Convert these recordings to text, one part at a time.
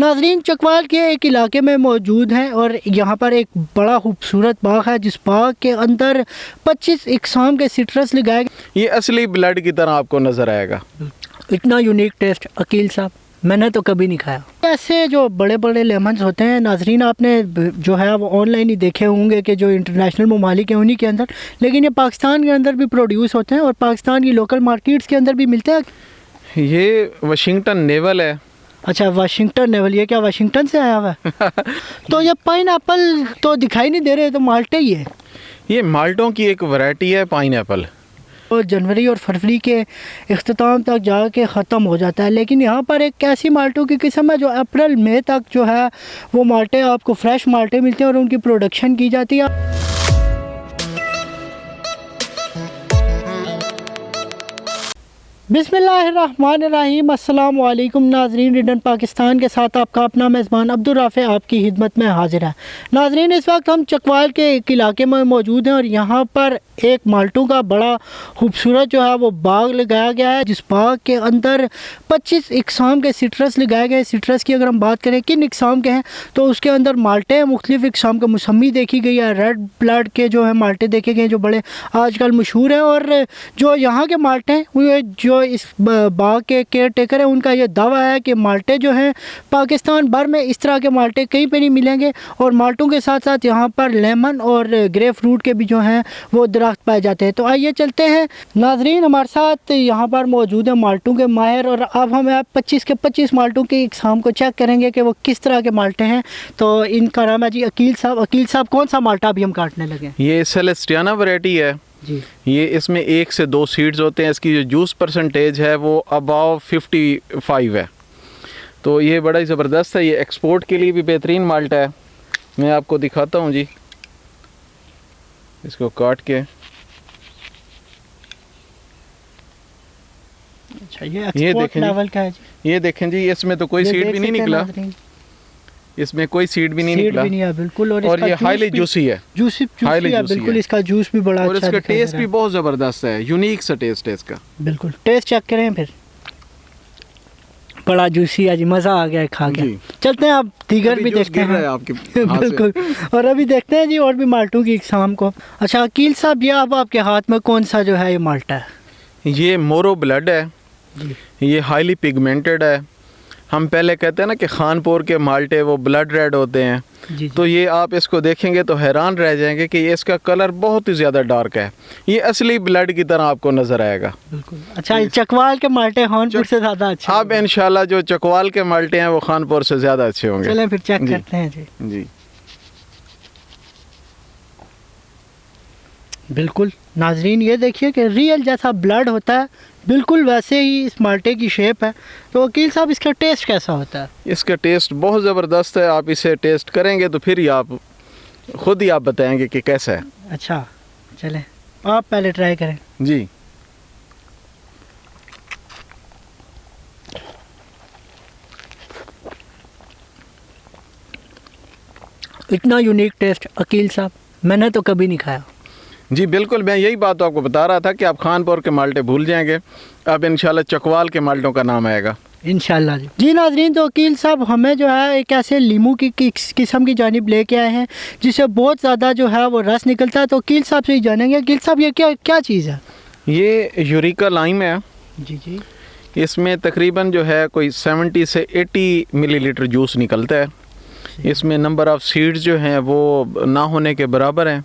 नाजरीन, चकवाल के एक इलाके में मौजूद हैं और यहाँ पर एक बड़ा खूबसूरत बाग है जिस बाग के अंदर 25 इकसाम के सिट्रस लगाए गए। ये असली ब्लड की तरह आपको नज़र आएगा। इतना यूनिक टेस्ट अकील साहब मैंने तो कभी नहीं खाया। ऐसे जो बड़े बड़े लेमन्स होते हैं नाजरीन, आपने जो है वो ऑनलाइन ही देखे होंगे कि जो इंटरनेशनल ममालिक हैं उन्हीं के अंदर, लेकिन ये पाकिस्तान के अंदर भी प्रोड्यूस होते हैं और पाकिस्तान की लोकल मार्केट्स के अंदर भी मिलते हैं। ये वाशिंगटन नेवल है। अच्छा, वाशिंगटन नेवल, ये क्या वाशिंगटन से आया हुआ है? तो ये पाइनएप्पल तो दिखाई नहीं दे रहे, तो माल्टे ही है। ये माल्टों की एक वैरायटी है पाइनएप्पल। तो जनवरी और फरवरी के अख्ताम तक जाके ख़त्म हो जाता है, लेकिन यहाँ पर एक ऐसी माल्टों की किस्म है जो अप्रैल मई तक जो है वो माल्टे आपको फ्रेश माल्टे मिलते हैं और उनकी प्रोडक्शन की जाती है। बिस्मिल्लाहिर्रहमानिर्रहीम, अस्सलाम वालेकुम नाजरीन। रिडन पाकिस्तान के साथ आपका अपना मेज़बान अब्दुल राफ़े आपकी खिदमत में हाजिर है। नाजरीन, इस वक्त हम चकवाल के एक इलाके में मौजूद हैं और यहाँ पर एक माल्टों का बड़ा खूबसूरत जो है वो बाग लगाया गया है जिस बाग के अंदर 25 इकसाम के सिट्रस लगाए गए। सिट्रस की अगर हम बात करें किन इकसाम के हैं तो उसके अंदर माल्टे हैं, मुख्तलिफ़ इकसाम के मौसमी देखी गई है, रेड ब्लड के जो है माल्टे देखे गए जो बड़े आजकल मशहूर हैं। और जो यहाँ के माल्टे हैं वो जो इस बाग के केयर टेकर है उनका ये दावा है कि माल्टे जो हैं पाकिस्तान भर में इस तरह के माल्टे कहीं पे नहीं मिलेंगे। और माल्टों के साथ साथ यहाँ पर लेमन और ग्रे फ्रूट के भी जो हैं वो दरख्त पाए जाते हैं। तो आइए चलते हैं नाजरीन, हमारे साथ यहाँ पर मौजूद है माल्टों के माहिर और अब हम 25 के 25 माल्टों के इकसाम को चेक करेंगे कि वो किस तरह के माल्टे हैं। तो इनका नाम है जी अकील साहब। अकील साहब, कौन सा माल्टा अभी हम काटने लगे? ये सेलेस्टियाना वैरायटी है जी। ये इसमें 1 से 2 सीड्स होते हैं। इसकी जो जूस परसेंटेज है वो अबाव 55 है। तो ये बड़ा ही ज़बरदस्त है। ये एक्सपोर्ट के लिए भी बेहतरीन माल्टा है। मैं आपको दिखाता हूँ जी, इसको काट के। अच्छा, ये एक्सपोर्ट लेवल का है जी। ये देखें जी, इसमें तो कोई सीड भी नहीं निकला, इसमें कोई सीड भी नहीं निकला। भी नहीं है बिल्कुल। और ये हाईली जूसी है, जूसी है बिल्कुल। इसका जूस भी बड़ा और अच्छा इसका टेस्ट भी बहुत ज़बरदस्त है, यूनिक सा टेस्ट है इसका। बिल्कुल, टेस्ट चेक करें फिर। बड़ा जूसी है जी, मज़ा आ गया खा के। चलते हैं अब दीगर भी देखते हैं आपके बिल्कुल। और अभी देखते हैं जी और भी माल्टों की इकसाम को। अच्छा अकील साहब, ये अब आपके हाथ में कौन सा जो है ये माल्टा है? ये मोरो ब्लड है। ये हाईली पिगमेंटेड है। हम पहले कहते हैं ना कि खानपुर के माल्टे वो ब्लड रेड होते हैं। जी। तो ये आप इसको देखेंगे तो हैरान रह जाएंगे कि ये इसका कलर बहुत ही ज़्यादा डार्क है। ये असली ब्लड की तरह आपको नज़र आएगा। बिल्कुल। अच्छा, ये चकवाल के माल्टे खानपुर से ज़्यादा अच्छे? अब इंशाल्लाह जो चकवाल के माल्टे हैं वो खानपुर से ज़्यादा अच्छे होंगे। चलें फिर चेक करते हैं जी। जी बिल्कुल नाजरीन, ये देखिए कि रियल जैसा ब्लड होता है, बिल्कुल वैसे ही इस माल्टे की शेप है। तो वकील साहब, इसका टेस्ट कैसा होता है? इसका टेस्ट बहुत ज़बरदस्त है। आप इसे टेस्ट करेंगे तो फिर ही आप खुद ही आप बताएंगे कि कैसा है। अच्छा चलें, आप पहले ट्राई करें जी। इतना यूनिक टेस्ट अकील साहब मैंने तो कभी नहीं खाया। जी बिल्कुल, मैं यही बात तो आपको बता रहा था कि आप खानपुर के माल्टे भूल जाएंगे, अब इंशाल्लाह चकवाल के माल्टों का नाम आएगा इंशाल्लाह जी। जी नाजरीन, तो अकील साहब हमें जो है एक ऐसे लीमू की किस्म की जानिब लेके आए हैं जिससे बहुत ज़्यादा जो है वो रस निकलता है। तो अकील साहब से ही जानेंगे, अकील साहब ये क्या चीज़ है? ये यूरिका लाइम है जी जी। इसमें तकरीबन जो है कोई 70 से 80 मिलीलीटर जूस निकलता है। इसमें नंबर ऑफ़ सीड्स जो हैं वो ना होने के बराबर हैं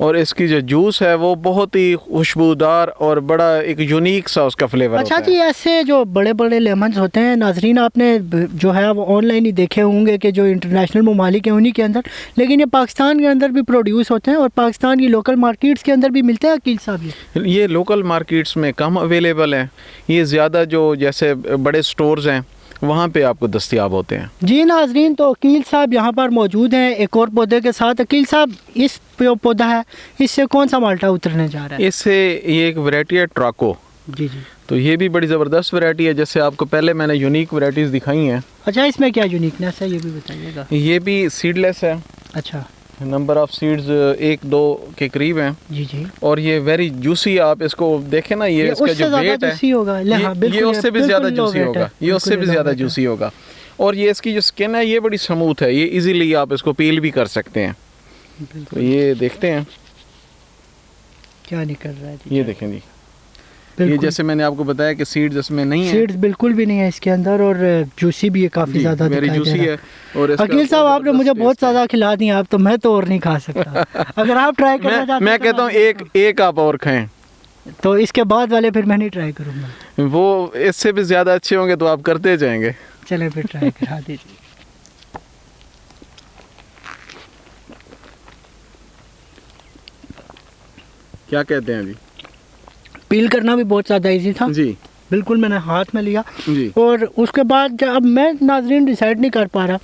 और इसकी जो जूस है वो बहुत ही खुशबूदार और बड़ा एक यूनिक सा उसका फ्लेवर अच्छा होता जी, है। ऐसे जो बड़े बड़े लेमन्स होते हैं नाजरीन, आपने जो है वो ऑनलाइन ही देखे होंगे कि जो इंटरनेशनल ममालिक हैं उन्हीं के अंदर, लेकिन ये पाकिस्तान के अंदर भी प्रोड्यूस होते हैं और पाकिस्तान की लोकल मार्केट्स के अंदर भी मिलते हैं अकील साहब? ये लोकल मार्केट्स में कम अवेलेबल हैं, ये ज़्यादा जो जैसे बड़े स्टोर्स हैं वहाँ पे आपको दस्तयाब होते हैं। जी नाजरीन, तो अकील साहब यहाँ पर मौजूद हैं एक और पौधे के साथ। अकील साहब, इस जो पौधा है इससे कौन सा माल्टा उतरने जा रहा है? इससे ये एक वैरायटी है ट्राको। जी जी। तो ये भी बड़ी ज़बरदस्त वैरायटी है, जैसे आपको पहले मैंने यूनिक वैरायटीज़ दिखाई हैं। अच्छा, इसमें क्या यूनिकनेस है ये भी बताइएगा। ये भी सीडलेस है। अच्छा, नंबर ऑफ़ सीड्स 1-2 के करीब हैं। जी जी। और ये वेरी जूसी, आप इसको देखें ना, ये इसका जो वेट है होगा, ये उससे भी ज़्यादा जूसी होगा, ये उससे भी ज़्यादा जूसी होगा। और ये इसकी जो स्किन है ये बड़ी स्मूथ है, ये इजीली आप इसको पील भी कर सकते हैं। तो ये देखते हैं क्या निकल रहा है जी। ये देखें जी, ये बिल्कुल। जैसे मैंने आपको बताया कि सीड्स इसमें नहीं है, सीड्स बिल्कुल भी नहीं है इसके अंदर, और जूसी भी है काफ़ी ज़्यादा वेरी दिखाई दे जूसी रहा है। और इसका अकील साहब आपने जबरदस्त मुझे बहुत टेस्ट है। ज़्यादा खिला दिया, आप तो मैं तो और नहीं खा सकता। अगर आप ट्राई करना चाहते मैं तो कहता हूँ एक आप और खाएं, तो इसके बाद वाले फिर मैं नहीं ट्राई करूँगा। वो इससे भी ज़्यादा अच्छे होंगे तो आप करते जाएंगे। चले फिर ट्राई करा दीजिए। क्या कहते हैं जी? पील करना भी बहुत ज़्यादा इजी था जी बिल्कुल, मैंने हाथ में लिया जी और उसके बाद अब मैं नाजरीन डिसाइड नहीं कर पा रहा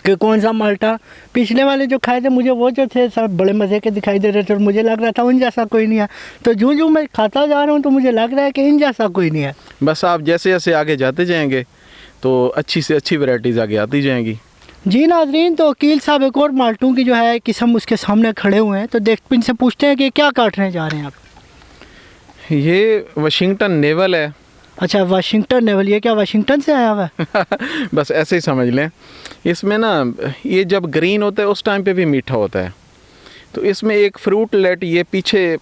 कि कौन सा माल्टा। पिछले वाले जो खाए थे मुझे वो जो थे सब बड़े मज़े के दिखाई दे रहे थे और मुझे लग रहा था उन जैसा कोई नहीं है। तो जो मैं खाता जा रहा हूँ तो मुझे लग रहा है कि इन जैसा कोई नहीं है। बस आप जैसे जैसे आगे जाते जाएंगे तो अच्छी से अच्छी वैरायटीज़ आगे आती जाएंगी। जी नाजरीन, तो अकील साहब एक और माल्टों की जो है किस्म उसके सामने खड़े हुए हैं, तो देख इनसे पूछते हैं कि क्या काटने जा रहे हैं आप। ये वाशिंगटन नेवल है। अच्छा, वाशिंगटन नेवल, ये क्या वाशिंगटन से आया हुआ है? बस ऐसे ही समझ लें। इसमें ना ये जब ग्रीन होता है उस टाइम पे भी मीठा होता है। तो इसमें एक फ्रूट लेट, ये पीछे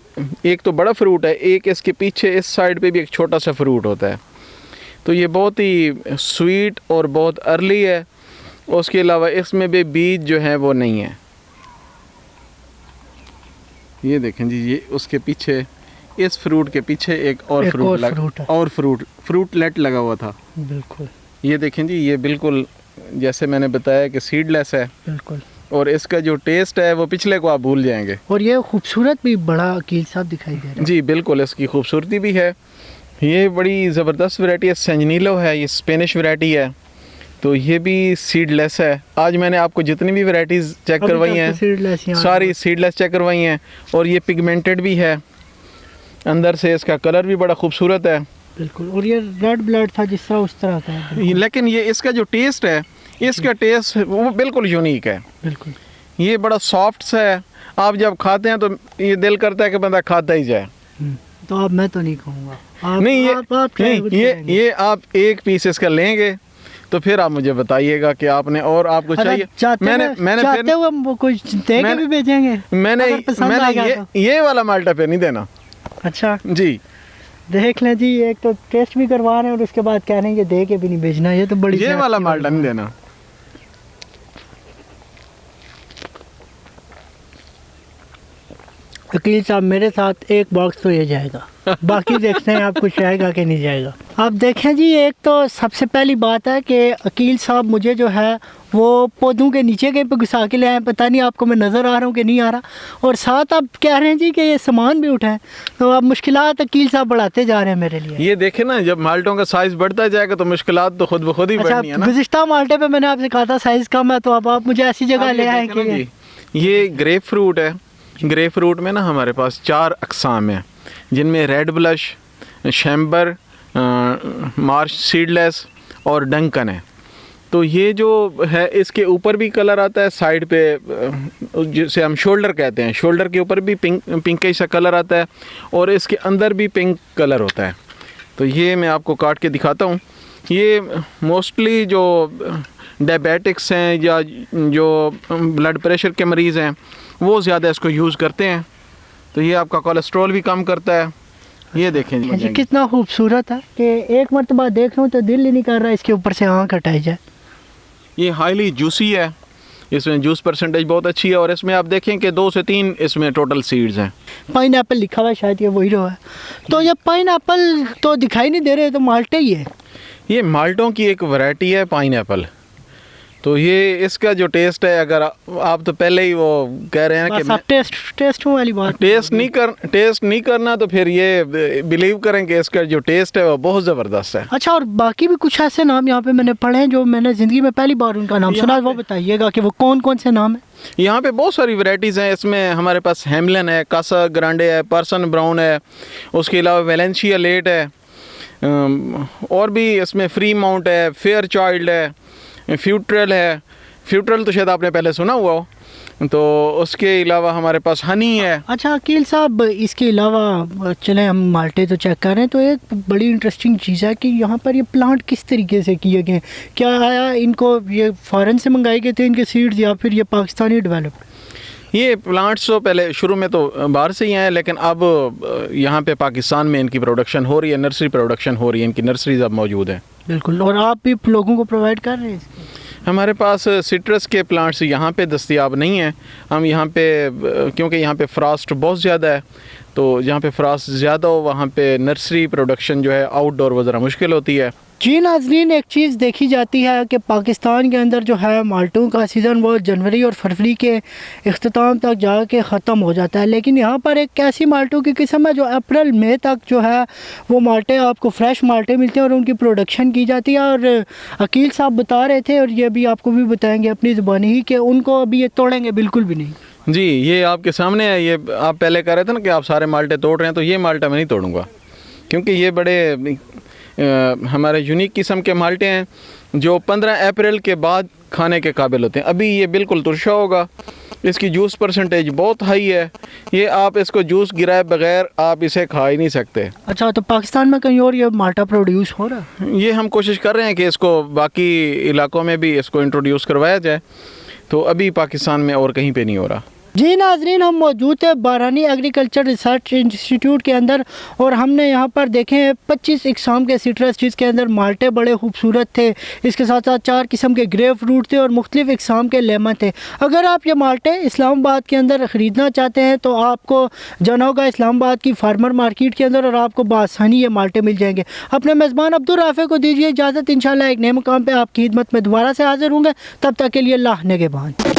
एक तो बड़ा फ्रूट है, एक इसके पीछे इस साइड पे भी एक छोटा सा फ्रूट होता है। तो ये बहुत ही स्वीट और बहुत अर्ली है। उसके अलावा इसमें भी बीज जो है वो नहीं है। ये देखें जी, ये उसके पीछे इस फ्रूट के पीछे एक और एक फ्रूट और फ्रूट लेट लगा हुआ था। बिल्कुल ये देखें जी, ये बिल्कुल जैसे मैंने बताया कि सीडलेस है। बिल्कुल। और इसका जो टेस्ट है वो पिछले को आप भूल जाएंगे। और ये खूबसूरत भी बड़ा अकील साहब दिखाई दे रहा है। जी बिल्कुल, इसकी खूबसूरती भी है। ये बड़ी ज़बरदस्त वैरायटी है, सेंजनीलो है, ये स्पेनिश वैरायटी है। तो ये भी सीडलेस है। आज मैंने आपको जितनी भी वैरायटीज़ चेक अभी करवाई तक हैं तो सीडलेस यहाँ सारी सीडलेस चेक करवाई हैं। और ये पिगमेंटेड भी है, अंदर से इसका कलर भी बड़ा खूबसूरत है। बिल्कुल। और ये रेड ब्लड था जिस तरह उस तरह का है। बिल्कुल। लेकिन ये इसका जो टेस्ट है, इसका टेस्ट वो बिल्कुल यूनिक है। बिल्कुल। ये बड़ा सॉफ्ट सा है, आप जब खाते हैं तो ये दिल करता है कि बंदा खाता ही जाए। तो अब मैं तो नहीं कहूँगा। नहीं ये आप नहीं ये आप एक पीस इसका लेंगे तो फिर आप मुझे बताइएगा कि आपने और आपको चाहिए। मैंने चाहते हुए वो कुछ दे के भी भेजेंगे। मैंने ये वाला माल्टा फिर नहीं देना। अच्छा जी, देख लें जी, एक तो टेस्ट भी करवा रहे हैं और उसके बाद कह रहे हैं कि दे के भी नहीं भेजना। ये तो बड़ी ये वाला माल्टा नहीं देना। वकील साहब मेरे साथ एक बॉक्स तो ये जाएगा, बाकी देखते हैं आप कुछ आएगा कि नहीं जाएगा। अब देखें जी, एक तो सबसे पहली बात है कि अकील साहब मुझे जो है वो पौधों के नीचे कहीं पे घुसा के ले आए, पता नहीं आपको मैं नज़र आ रहा हूँ कि नहीं आ रहा। और साथ आप कह रहे हैं जी कि ये सामान भी उठाएं, तो अब मुश्किलात अकील साहब बढ़ाते जा रहे हैं मेरे लिए। ये देखे ना, जब माल्टों का साइज बढ़ता जाएगा तो मुश्किलात तो खुद ब खुद ही बढ़नी है ना। गुज़िश्ता माल्टे पे मैंने आपसे कहा था साइज़ कम है, तो अब आप मुझे ऐसी जगह ले आए कि ये ग्रेप फ्रूट है। ग्रेप फ्रूट में ना हमारे पास 4 अक़साम हैं, जिनमें red blush, chamber, Marsh seedless और डंकन है। तो ये जो है इसके ऊपर भी कलर आता है, साइड पे जिसे हम शोल्डर कहते हैं, शोल्डर के ऊपर भी पिंक सा कलर आता है और इसके अंदर भी पिंक कलर होता है। तो ये मैं आपको काट के दिखाता हूँ। ये मोस्टली जो डायबिटिक्स हैं या जो ब्लड प्रेशर के मरीज़ हैं वो ज़्यादा इसको यूज़ करते हैं। तो ये आपका कोलेस्ट्रॉल भी कम करता है। ये देखें जी कितना खूबसूरत है कि एक मरतबा देख लूँ तो दिल ही नहीं कर रहा इसके ऊपर से आँख हटाई जाए। ये हाईली जूसी है, इसमें जूस परसेंटेज बहुत अच्छी है और इसमें आप देखें कि 2 से 3 इसमें टोटल सीड्स हैं। पाइनएप्पल लिखा हुआ है, शायद ये वही रहा है। तो ये पाइनएप्पल तो दिखाई नहीं दे रहे, तो माल्टे ही है। ये माल्टों की एक वैरायटी है पाइनएप्पल। तो ये इसका जो टेस्ट है, अगर आप तो पहले ही वो कह रहे हैं कि आप टेस्ट वाली बात टेस्ट नहीं करना, तो फिर ये बिलीव करें कि इसका जो टेस्ट है वो बहुत ज़बरदस्त है। अच्छा, और बाकी भी कुछ ऐसे नाम यहाँ पे मैंने पढ़े हैं जो मैंने ज़िंदगी में पहली बार उनका नाम सुना, वो बताइएगा कि वो कौन कौन से नाम है। यहाँ पे बहुत सारी वैरायटीज़ हैं। इसमें हमारे पास हेमलन है, कासा ग्रांडे है, पर्सन ब्राउन है, उसके अलावा वेलेंशिया लेट है, और भी इसमें फ्री माउंट है, फेयर चाइल्ड है, फ्यूट्रल है, फ्यूट्रल तो शायद आपने पहले सुना हुआ हो, तो उसके अलावा हमारे पास हनी है। अच्छा अकील साहब, इसके अलावा चले हम माल्टे तो चेक कर रहे हैं, तो एक बड़ी इंटरेस्टिंग चीज़ है कि यहाँ पर ये प्लांट किस तरीके से किए गए, क्या आया इनको ये फ़ॉरेन से मंगाए गए थे इनके सीड्स या फिर ये पाकिस्तानी डेवलप्ड? ये प्लांट्स तो पहले शुरू में तो बाहर से ही आए, लेकिन अब यहाँ पे पाकिस्तान में इनकी प्रोडक्शन हो रही है, नर्सरी प्रोडक्शन हो रही है, इनकी नर्सरीज अब मौजूद हैं। बिल्कुल, और आप भी लोगों को प्रोवाइड कर रहे हैं इसके? हमारे पास सिट्रस के प्लांट्स यहाँ पे दस्तयाब नहीं हैं। हम यहाँ पे क्योंकि यहाँ पे फ्रॉस्ट बहुत ज़्यादा है, तो जहाँ पे फ्रॉस्ट ज़्यादा हो वहाँ पे नर्सरी प्रोडक्शन जो है आउटडोर वो ज़रा मुश्किल होती है। जी नाज़रीन, एक चीज़ देखी जाती है कि पाकिस्तान के अंदर जो है माल्टों का सीज़न वो जनवरी और फरवरी के अख्ताम तक जाके ख़त्म हो जाता है, लेकिन यहाँ पर एक ऐसी माल्टों की किस्म है जो अप्रैल मई तक जो है वो माल्टे आपको फ्रेश माल्टे मिलते हैं और उनकी प्रोडक्शन की जाती है। और अकील साहब बता रहे थे, और ये अभी आपको भी बताएंगे अपनी ज़ुबानी ही, कि उनको अभी ये तोड़ेंगे बिल्कुल भी नहीं। जी, ये आपके सामने है। ये आप पहले कह रहे थे ना कि आप सारे माल्टे तोड़ रहे हैं, तो ये माल्टा मैं नहीं तोड़ूंगा, क्योंकि ये बड़े हमारे यूनिक किस्म के माल्टे हैं जो 15 अप्रैल के बाद खाने के काबिल होते हैं। अभी ये बिल्कुल तुरशा होगा, इसकी जूस परसेंटेज बहुत हाई है, ये आप इसको जूस गिराए बगैर आप इसे खा ही नहीं सकते। अच्छा, तो पाकिस्तान में कहीं और ये माल्टा प्रोड्यूस हो रहा है? ये हम कोशिश कर रहे हैं कि इसको बाकी इलाकों में भी इसको इंट्रोड्यूस करवाया जाए, तो अभी पाकिस्तान में और कहीं पे नहीं हो रहा। जी नाजरीन, हम मौजूद है बारानी एग्रीकल्चर रिसर्च इंस्टीट्यूट के अंदर, और हमने यहाँ पर देखे 25 इकसाम के सिट्रस, जिसके अंदर माल्टे बड़े खूबसूरत थे, इसके साथ साथ 4 किस्म के ग्रेप फ्रूट थे और मुख्तलिफ इकसाम के लेमन थे। अगर आप ये माल्टे इस्लामाबाद के अंदर ख़रीदना चाहते हैं तो आपको जाना होगा इस्लामाबाद की फार्मर मार्केट के अंदर, और आपको बआसानी ये माल्टे मिल जाएंगे। अपने मेज़बान अब्दुल राफ़े को दीजिए इजाज़त, इंशाल्लाह एक नए मुकाम पर आपकी खिदमत में दोबारा से हाजिर होंगे। तब तक के लिए अल्लाह निगहबान।